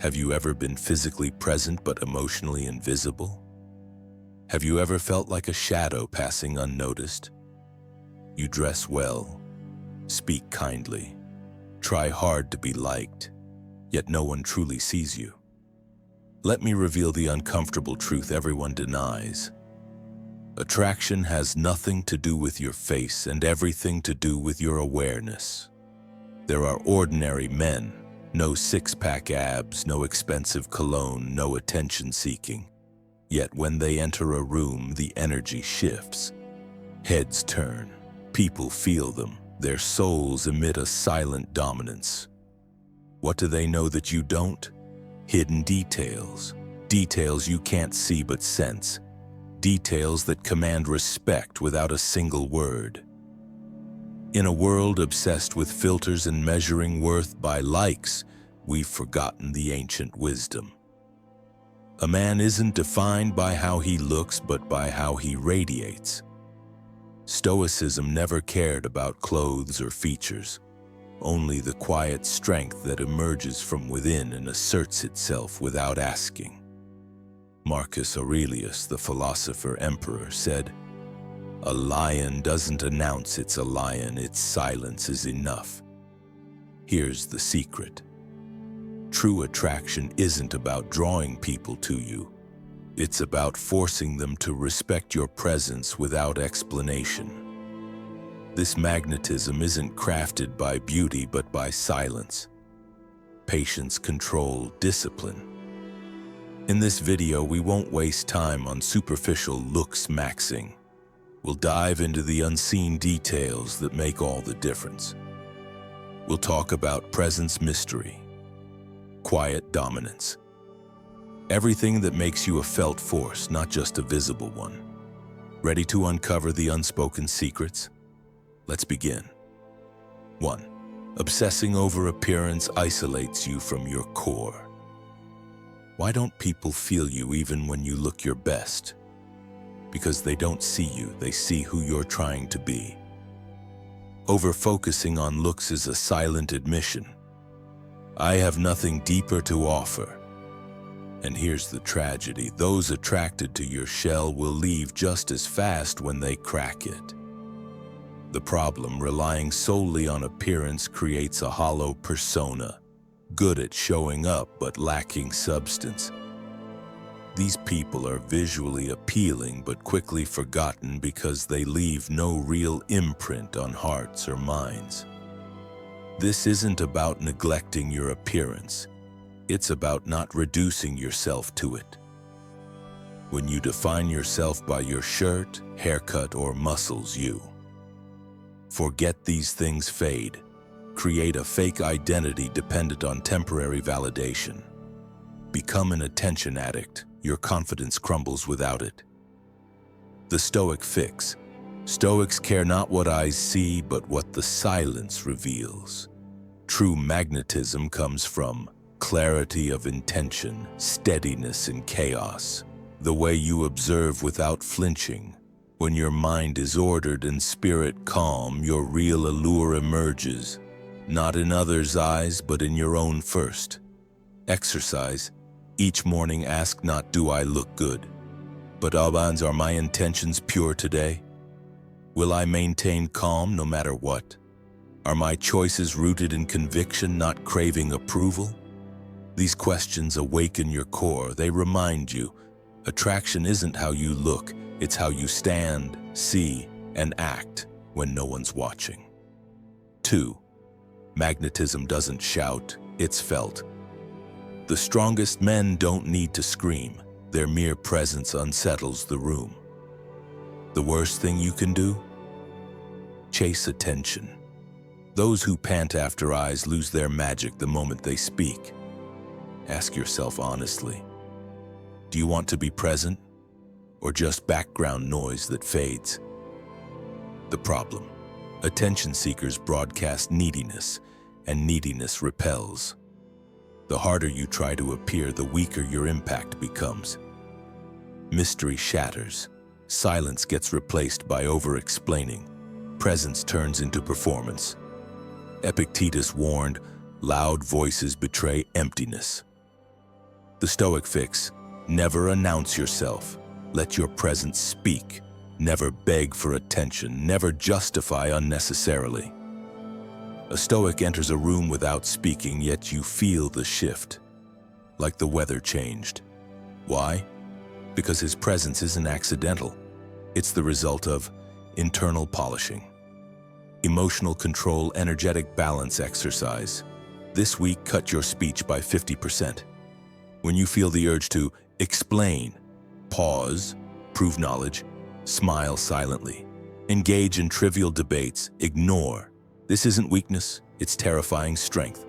Have you ever been physically present but emotionally invisible? Have you ever felt like a shadow passing unnoticed? You dress well, speak kindly, try hard to be liked, yet no one truly sees you. Let me reveal the uncomfortable truth everyone denies. Attraction has nothing to do with your face and everything to do with your awareness. There are ordinary men, no six-pack abs, no expensive cologne, no attention-seeking. Yet when they enter a room, the energy shifts. Heads turn, people feel them, their souls emit a silent dominance. What do they know that you don't? Hidden details. Details you can't see but sense. Details that command respect without a single word. In a world obsessed with filters and measuring worth by likes, we've forgotten the ancient wisdom. A man isn't defined by how he looks, but by how he radiates. Stoicism never cared about clothes or features, only the quiet strength that emerges from within and asserts itself without asking. Marcus Aurelius, the philosopher emperor, said, "A lion doesn't announce it's a lion, its silence is enough." Here's the secret. True attraction isn't about drawing people to you. It's about forcing them to respect your presence without explanation. This magnetism isn't crafted by beauty but by silence. Patience, control, discipline. In this video, we won't waste time on superficial looks maxing. We'll dive into the unseen details that make all the difference. We'll talk about presence mystery, quiet dominance, everything that makes you a felt force, not just a visible one. Ready to uncover the unspoken secrets? Let's begin. 1. Obsessing over appearance isolates you from your core. Why don't people feel you even when you look your best? Because they don't see you, they see who you're trying to be. Over-focusing on looks is a silent admission. I have nothing deeper to offer. And here's the tragedy. Those attracted to your shell will leave just as fast when they crack it. The problem, relying solely on appearance creates a hollow persona, good at showing up but lacking substance. These people are visually appealing but quickly forgotten because they leave no real imprint on hearts or minds. This isn't about neglecting your appearance. It's about not reducing yourself to it. When you define yourself by your shirt, haircut, or muscles, you forget these things fade. Create a fake identity dependent on temporary validation. Become an attention addict. Your confidence crumbles without it. The Stoic fix. Stoics care not what eyes see, but what the silence reveals. True magnetism comes from clarity of intention, steadiness in chaos, the way you observe without flinching. When your mind is ordered and spirit calm, your real allure emerges, not in others' eyes, but in your own first. Exercise. Each morning ask not, do I look good? But Albans, are my intentions pure today? Will I maintain calm no matter what? Are my choices rooted in conviction, not craving approval? These questions awaken your core. They remind you, attraction isn't how you look, it's how you stand, see, and act when no one's watching. 2. Magnetism doesn't shout, it's felt. The strongest men don't need to scream. Their mere presence unsettles the room. The worst thing you can do? Chase attention. Those who pant after eyes lose their magic the moment they speak. Ask yourself honestly, do you want to be present or just background noise that fades? The problem, attention seekers broadcast neediness, and neediness repels. The harder you try to appear, the weaker your impact becomes. Mystery shatters. Silence gets replaced by over-explaining. Presence turns into performance. Epictetus warned, loud voices betray emptiness. The Stoic fix: never announce yourself. Let your presence speak. Never beg for attention. Never justify unnecessarily. A Stoic enters a room without speaking, yet you feel the shift, like the weather changed. Why? Because his presence isn't accidental. It's the result of internal polishing, emotional control, energetic balance exercise. This week, cut your speech by 50%. When you feel the urge to explain, pause, prove knowledge, smile silently. Engage in trivial debates, ignore. This isn't weakness, it's terrifying strength.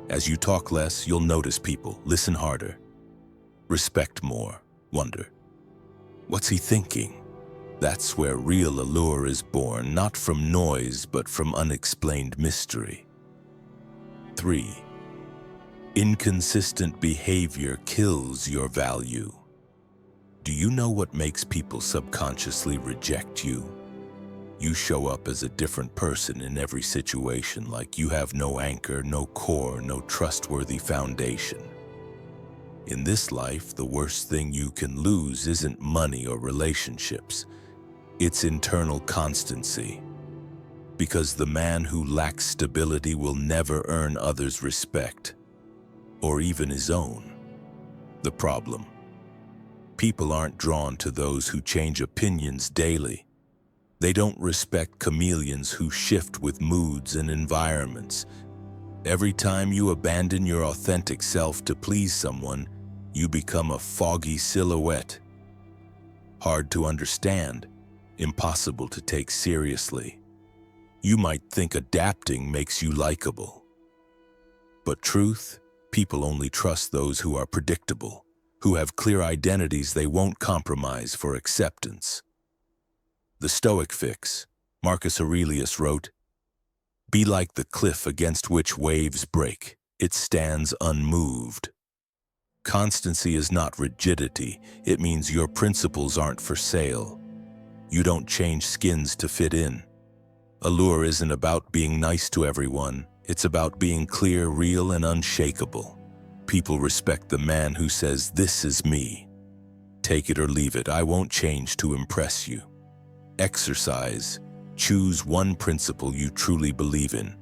As you talk less, you'll notice people, listen harder, respect more, wonder, what's he thinking? That's where real allure is born, not from noise, but from unexplained mystery. 3. Inconsistent behavior kills your value. Do you know what makes people subconsciously reject you? You show up as a different person in every situation, like you have no anchor, no core, no trustworthy foundation. In this life, the worst thing you can lose isn't money or relationships. It's internal constancy. Because the man who lacks stability will never earn others' respect, or even his own. The problem: people aren't drawn to those who change opinions daily. They don't respect chameleons who shift with moods and environments. Every time you abandon your authentic self to please someone, you become a foggy silhouette. Hard to understand, impossible to take seriously. You might think adapting makes you likable. But truth, people only trust those who are predictable, who have clear identities they won't compromise for acceptance. The Stoic fix: Marcus Aurelius wrote, "Be like the cliff against which waves break. It stands unmoved." Constancy is not rigidity. It means your principles aren't for sale. You don't change skins to fit in. Allure isn't about being nice to everyone. It's about being clear, real, and unshakable. People respect the man who says, "This is me. Take it or leave it. I won't change to impress you." Exercise. Choose one principle you truly believe in: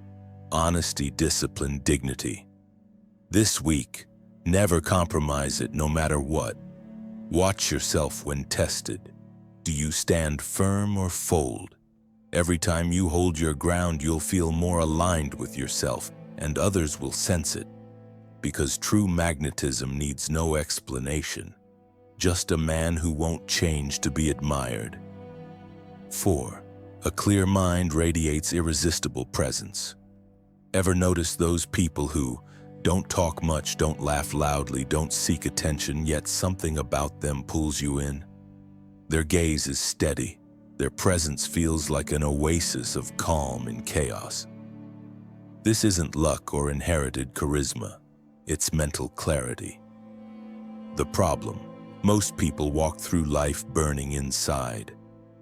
honesty, discipline, dignity. This week, never compromise it no matter what. Watch yourself when tested. Do you stand firm or fold? Every time you hold your ground, you'll feel more aligned with yourself, and others will sense it. Because true magnetism needs no explanation. Just a man who won't change to be admired. 4. A clear mind radiates irresistible presence. Ever notice those people who don't talk much, don't laugh loudly, don't seek attention, yet something about them pulls you in? Their gaze is steady. Their presence feels like an oasis of calm in chaos. This isn't luck or inherited charisma. It's mental clarity. The problem: most people walk through life burning inside.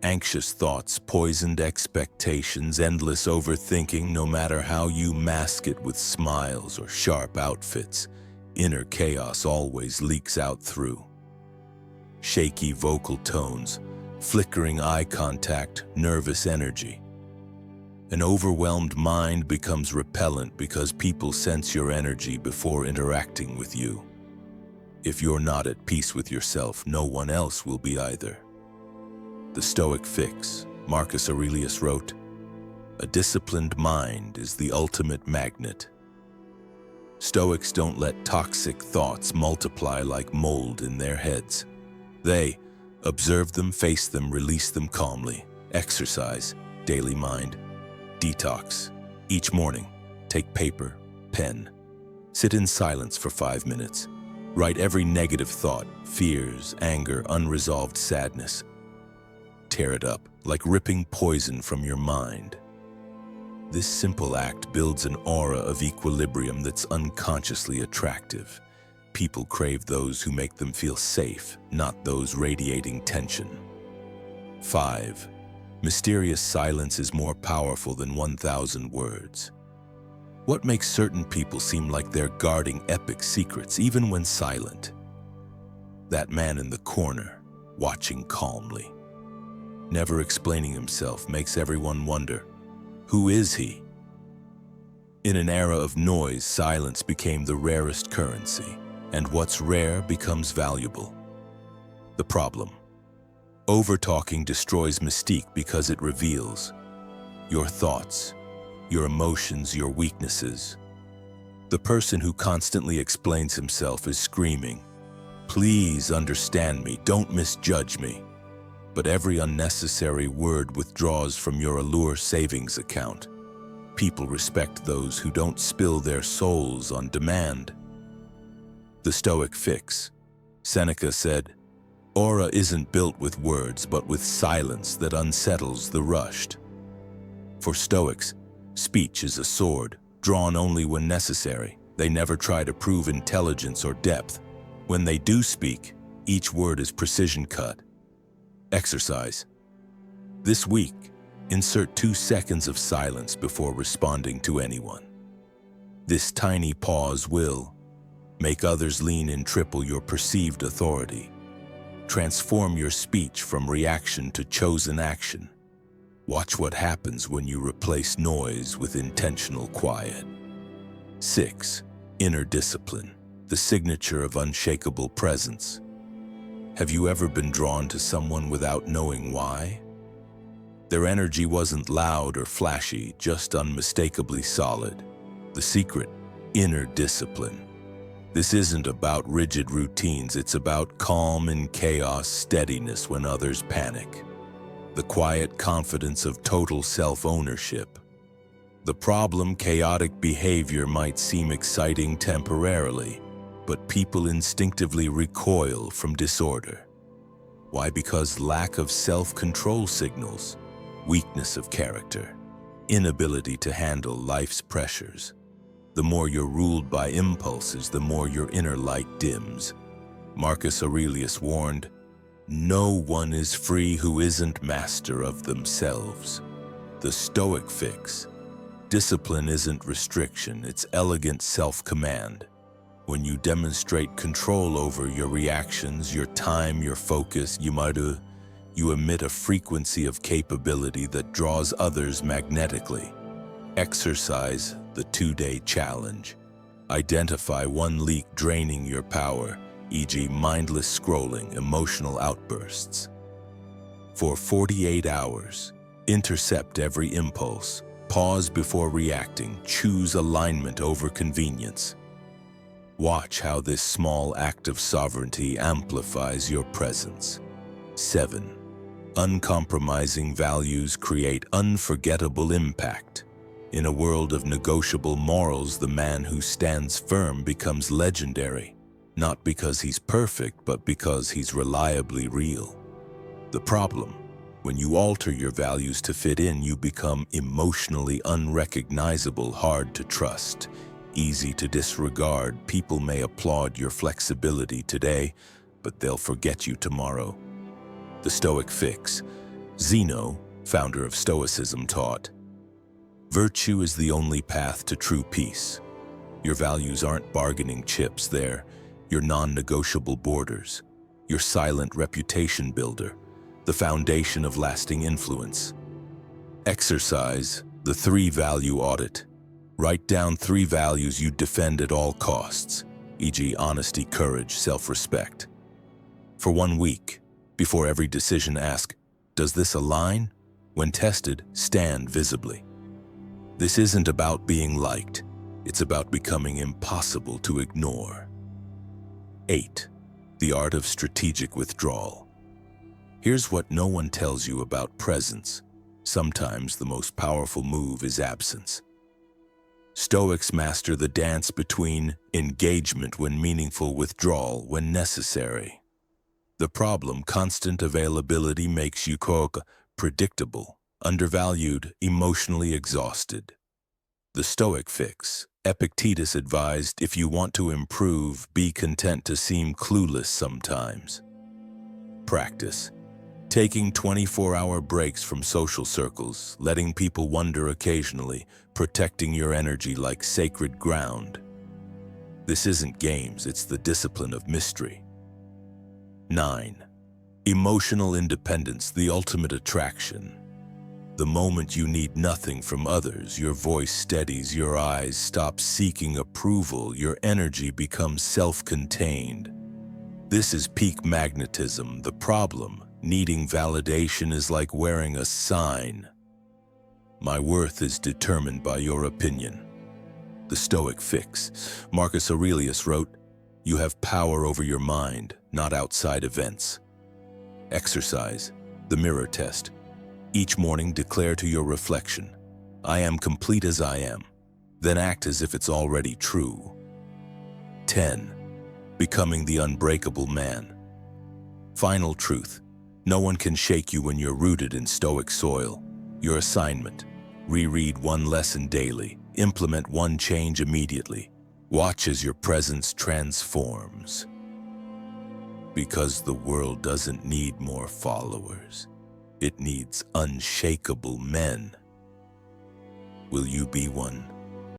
Anxious thoughts, poisoned expectations, endless overthinking. No matter how you mask it with smiles or sharp outfits, inner chaos always leaks out through. Shaky vocal tones, flickering eye contact, nervous energy. An overwhelmed mind becomes repellent because people sense your energy before interacting with you. If you're not at peace with yourself, no one else will be either. The Stoic fix: Marcus Aurelius wrote, "A disciplined mind is the ultimate magnet." Stoics don't let toxic thoughts multiply like mold in their heads. They observe them, face them, release them calmly. Exercise, daily mind, detox. Each morning, take paper, pen. Sit in silence for 5 minutes. Write every negative thought, fears, anger, unresolved sadness. Tear it up, like ripping poison from your mind. This simple act builds an aura of equilibrium that's unconsciously attractive. People crave those who make them feel safe, not those radiating tension. 5. Mysterious silence is more powerful than 1,000 words. What makes certain people seem like they're guarding epic secrets even when silent? That man in the corner, watching calmly, never explaining himself, makes everyone wonder, who is he? In an era of noise, silence became the rarest currency, and what's rare becomes valuable. The problem: over-talking destroys mystique because it reveals your thoughts, your emotions, your weaknesses. The person who constantly explains himself is screaming, "Please understand me, don't misjudge me." But every unnecessary word withdraws from your Allure savings account. People respect those who don't spill their souls on demand. The Stoic fix. Seneca said, "Aura isn't built with words, but with silence that unsettles the rushed." For Stoics, speech is a sword, drawn only when necessary. They never try to prove intelligence or depth. When they do speak, each word is precision cut. Exercise. This week, insert 2 seconds of silence before responding to anyone. This tiny pause will make others lean in triple your perceived authority. Transform your speech from reaction to chosen action. Watch what happens when you replace noise with intentional quiet. 6. Inner discipline, the signature of unshakable presence. Have you ever been drawn to someone without knowing why? Their energy wasn't loud or flashy, just unmistakably solid. The secret: inner discipline. This isn't about rigid routines, it's about calm in chaos, steadiness when others panic. The quiet confidence of total self-ownership. The problem: chaotic behavior might seem exciting temporarily, but people instinctively recoil from disorder. Why? Because lack of self-control signals weakness of character, inability to handle life's pressures. The more you're ruled by impulses, the more your inner light dims. Marcus Aurelius warned, "No one is free who isn't master of themselves." The Stoic fix. Discipline isn't restriction, it's elegant self-command. When you demonstrate control over your reactions, your time, your focus, you emit a frequency of capability that draws others magnetically. Exercise the 2-day challenge. Identify one leak draining your power, e.g. mindless scrolling, emotional outbursts. For 48 hours, intercept every impulse, pause before reacting, choose alignment over convenience. Watch how this small act of sovereignty amplifies your presence. 7. Uncompromising values create unforgettable impact. In a world of negotiable morals, the man who stands firm becomes legendary, not because he's perfect, but because he's reliably real. The problem: when you alter your values to fit in, you become emotionally unrecognizable, hard to trust, easy to disregard. People may applaud your flexibility today, but they'll forget you tomorrow. The Stoic fix. Zeno, founder of Stoicism, taught, "Virtue is the only path to true peace." Your values aren't bargaining chips, they're your non-negotiable borders, your silent reputation builder, the foundation of lasting influence. Exercise the 3-value audit. Write down 3 values you defend at all costs, e.g. honesty, courage, self-respect. For 1 week, before every decision, ask, does this align? When tested, stand visibly. This isn't about being liked, it's about becoming impossible to ignore. 8. The art of strategic withdrawal. Here's what no one tells you about presence. Sometimes the most powerful move is absence. Stoics master the dance between engagement when meaningful, withdrawal when necessary. The problem: constant availability makes you predictable, undervalued, emotionally exhausted. The Stoic fix. Epictetus advised, if you want to improve, be content to seem clueless sometimes. Practice. Taking 24-hour breaks from social circles, letting people wonder occasionally, protecting your energy like sacred ground. This isn't games, it's the discipline of mystery. 9. Emotional independence, the ultimate attraction. The moment you need nothing from others, your voice steadies, your eyes stop seeking approval, your energy becomes self-contained. This is peak magnetism. The problem, needing validation, is like wearing a sign. My worth is determined by your opinion. The Stoic fix. Marcus Aurelius wrote, "You have power over your mind, not outside events." Exercise, the mirror test. Each morning declare to your reflection, "I am complete as I am." Then act as if it's already true. 10. Becoming the unbreakable man. Final truth. No one can shake you when you're rooted in Stoic soil. Your assignment: reread one lesson daily, implement one change immediately. Watch as your presence transforms. Because the world doesn't need more followers. It needs unshakable men. Will you be one?